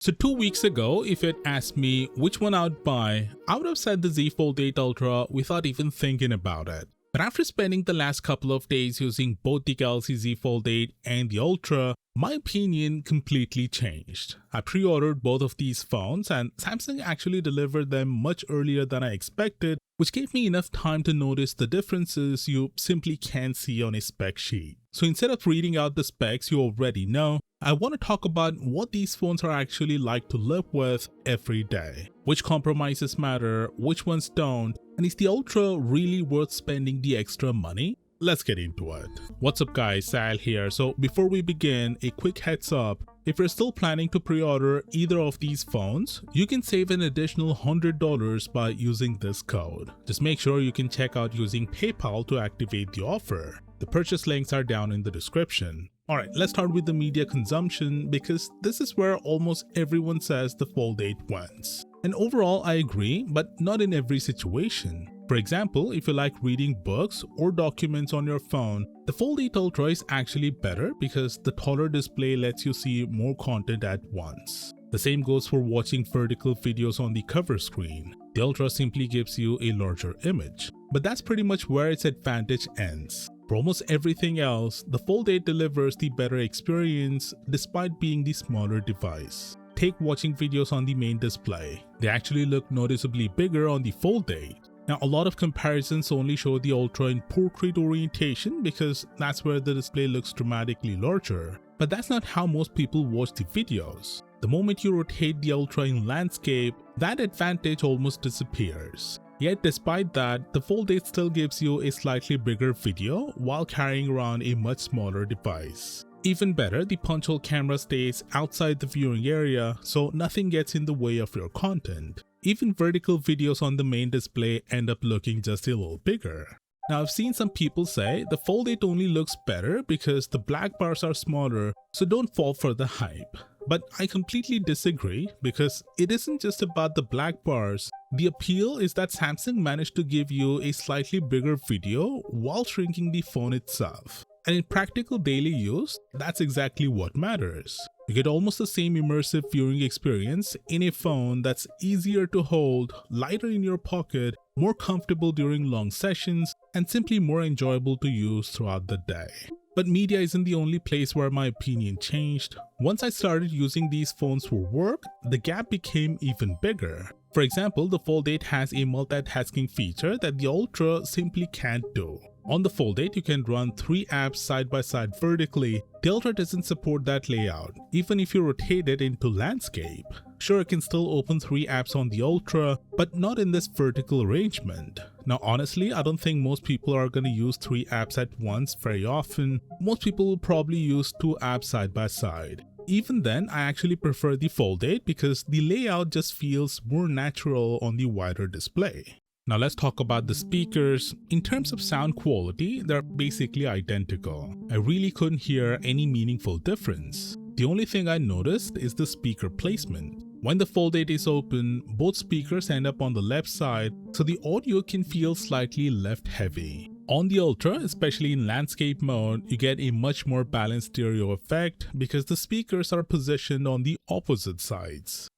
So 2 weeks ago, if you'd asked me which one I'd buy, I would have said the Z Fold 8 Ultra without even thinking about it. But after spending the last couple of days using both the Galaxy Z Fold 8 and the Ultra, my opinion completely changed. I pre-ordered both of these phones and Samsung actually delivered them much earlier than I expected, which gave me enough time to notice the differences you simply can't see on a spec sheet. So instead of reading out the specs you already know, I want to talk about what these phones are actually like to live with every day. Which compromises matter, which ones don't, and is the Ultra really worth spending the extra money? Let's get into it. What's up guys, Sal here. So before we begin, a quick heads up. If you're still planning to pre-order either of these phones, you can save an additional $100 by using this code. Just make sure you can check out using PayPal to activate the offer. The purchase links are down in the description. Alright, let's start with the media consumption because this is where almost everyone says the Fold 8 wins. And overall I agree, but not in every situation. For example, if you like reading books or documents on your phone, the Fold 8 Ultra is actually better because the taller display lets you see more content at once. The same goes for watching vertical videos on the cover screen. The Ultra simply gives you a larger image. But that's pretty much where its advantage ends. For almost everything else, the Fold 8 delivers the better experience despite being the smaller device. Take watching videos on the main display. They actually look noticeably bigger on the Fold 8. Now, a lot of comparisons only show the Ultra in portrait orientation because that's where the display looks dramatically larger. But that's not how most people watch the videos. The moment you rotate the Ultra in landscape, that advantage almost disappears. Yet despite that, the Fold 8 still gives you a slightly bigger video while carrying around a much smaller device. Even better, the punch hole camera stays outside the viewing area, so nothing gets in the way of your content. Even vertical videos on the main display end up looking just a little bigger. Now I've seen some people say the Fold 8 only looks better because the black bars are smaller, so don't fall for the hype. But I completely disagree because it isn't just about the black bars. The appeal is that Samsung managed to give you a slightly bigger video while shrinking the phone itself. And in practical daily use, that's exactly what matters. You get almost the same immersive viewing experience in a phone that's easier to hold, lighter in your pocket, more comfortable during long sessions, and simply more enjoyable to use throughout the day. But media isn't the only place where my opinion changed. Once I started using these phones for work, the gap became even bigger. For example, the Fold 8 has a multitasking feature that the Ultra simply can't do. On the Fold 8, you can run 3 apps side by side vertically. The Ultra doesn't support that layout, even if you rotate it into landscape. Sure, it can still open 3 apps on the Ultra, but not in this vertical arrangement. Now honestly, I don't think most people are gonna use 3 apps at once very often. Most people will probably use 2 apps side by side. Even then, I actually prefer the Fold 8 because the layout just feels more natural on the wider display. Now let's talk about the speakers. In terms of sound quality, they're basically identical. I really couldn't hear any meaningful difference. The only thing I noticed is the speaker placement. When the Fold 8 is open, both speakers end up on the left side, so the audio can feel slightly left heavy. On the Ultra, especially in landscape mode, you get a much more balanced stereo effect because the speakers are positioned on the opposite sides.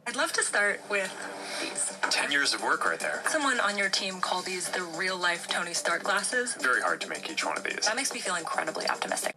I'd love to start with these. 10 years of work right there. Someone on your team called these the real-life Tony Stark glasses. Very hard to make each one of these. That makes me feel incredibly optimistic.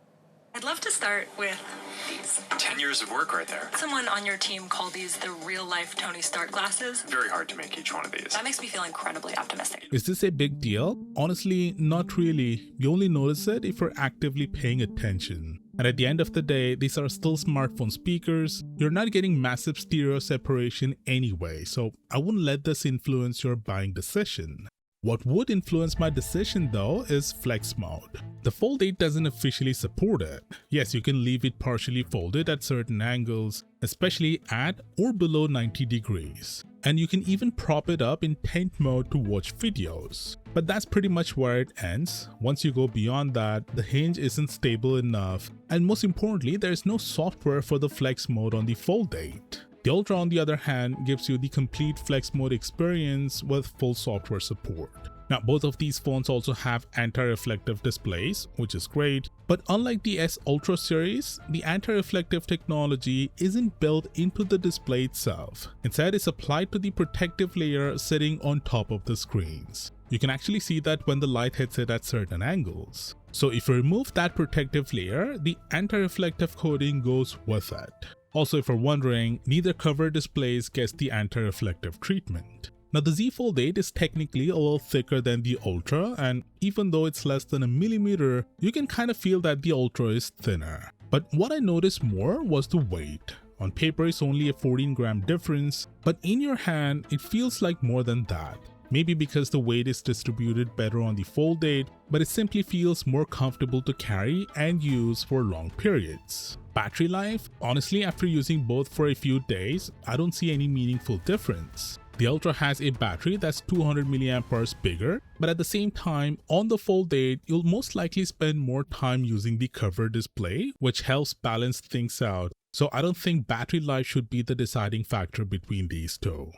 I'd love to start with these. 10 years of work right there. Someone on your team called these the real-life Tony Stark glasses. Very hard to make each one of these. That makes me feel incredibly optimistic. Is this a big deal? Honestly, not really. You only notice it if you're actively paying attention. And at the end of the day, these are still smartphone speakers. You're not getting massive stereo separation anyway, so I wouldn't let this influence your buying decision. What would influence my decision though is flex mode. The Fold 8 doesn't officially support it. Yes, you can leave it partially folded at certain angles, especially at or below 90 degrees. And you can even prop it up in tent mode to watch videos. But that's pretty much where it ends. Once you go beyond that, the hinge isn't stable enough, and most importantly, there is no software for the flex mode on the Fold 8. The Ultra, on the other hand, gives you the complete flex mode experience with full software support. Now, both of these phones also have anti-reflective displays, which is great, but unlike the S Ultra series, the anti-reflective technology isn't built into the display itself. Instead, it's applied to the protective layer sitting on top of the screens. You can actually see that when the light hits it at certain angles. So if you remove that protective layer, the anti-reflective coating goes with it. Also, if you're wondering, neither cover displays gets the anti-reflective treatment. Now, the Z Fold 8 is technically a little thicker than the Ultra, and even though it's less than a millimeter, you can kind of feel that the Ultra is thinner. But what I noticed more was the weight. On paper, it's only a 14-gram difference, but in your hand, it feels like more than that. Maybe because the weight is distributed better on the Fold 8, but it simply feels more comfortable to carry and use for long periods. Battery life? Honestly, after using both for a few days, I don't see any meaningful difference. The Ultra has a battery that's 200 mAh bigger, but at the same time, on the Fold 8, you'll most likely spend more time using the cover display, which helps balance things out. So I don't think battery life should be the deciding factor between these two.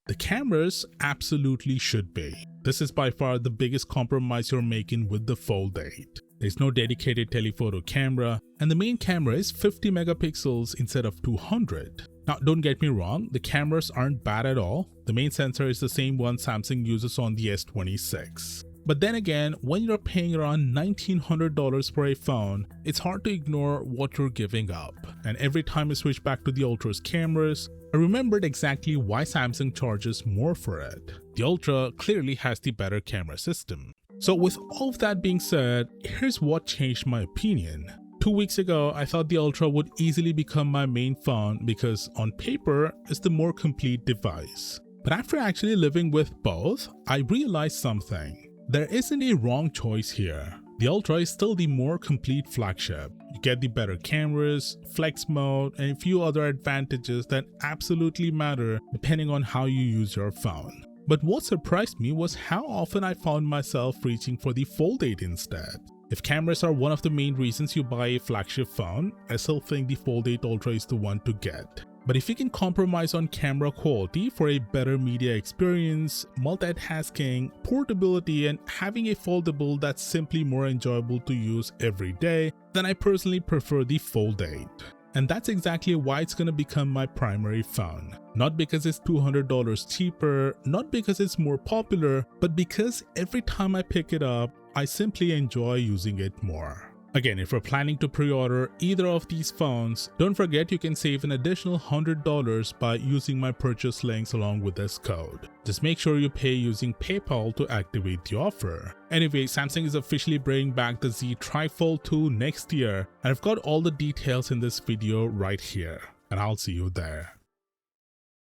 The cameras absolutely should be. This is by far the biggest compromise you're making with the Fold 8. There's no dedicated telephoto camera, and the main camera is 50 megapixels instead of 200. Now, don't get me wrong, the cameras aren't bad at all. The main sensor is the same one Samsung uses on the S26. But then again, when you're paying around $1,900 for a phone, it's hard to ignore what you're giving up. And every time I switch back to the Ultra's cameras, I remembered exactly why Samsung charges more for it. The Ultra clearly has the better camera system. So with all of that being said, here's what changed my opinion. 2 weeks ago, I thought the Ultra would easily become my main phone because on paper, it's the more complete device. But after actually living with both, I realized something. There isn't a wrong choice here. The Ultra is still the more complete flagship. You get the better cameras, flex mode, and a few other advantages that absolutely matter depending on how you use your phone. But what surprised me was how often I found myself reaching for the Fold 8 instead. If cameras are one of the main reasons you buy a flagship phone, I still think the Fold 8 Ultra is the one to get. But if you can compromise on camera quality for a better media experience, multitasking, portability, and having a foldable that's simply more enjoyable to use every day, then I personally prefer the Fold 8. And that's exactly why it's gonna become my primary phone. Not because it's $200 cheaper, not because it's more popular, but because every time I pick it up, I simply enjoy using it more. Again, if you're planning to pre-order either of these phones, don't forget you can save an additional $100 by using my purchase links along with this code. Just make sure you pay using PayPal to activate the offer. Anyway, Samsung is officially bringing back the Z Trifold 2 next year, and I've got all the details in this video right here, and I'll see you there.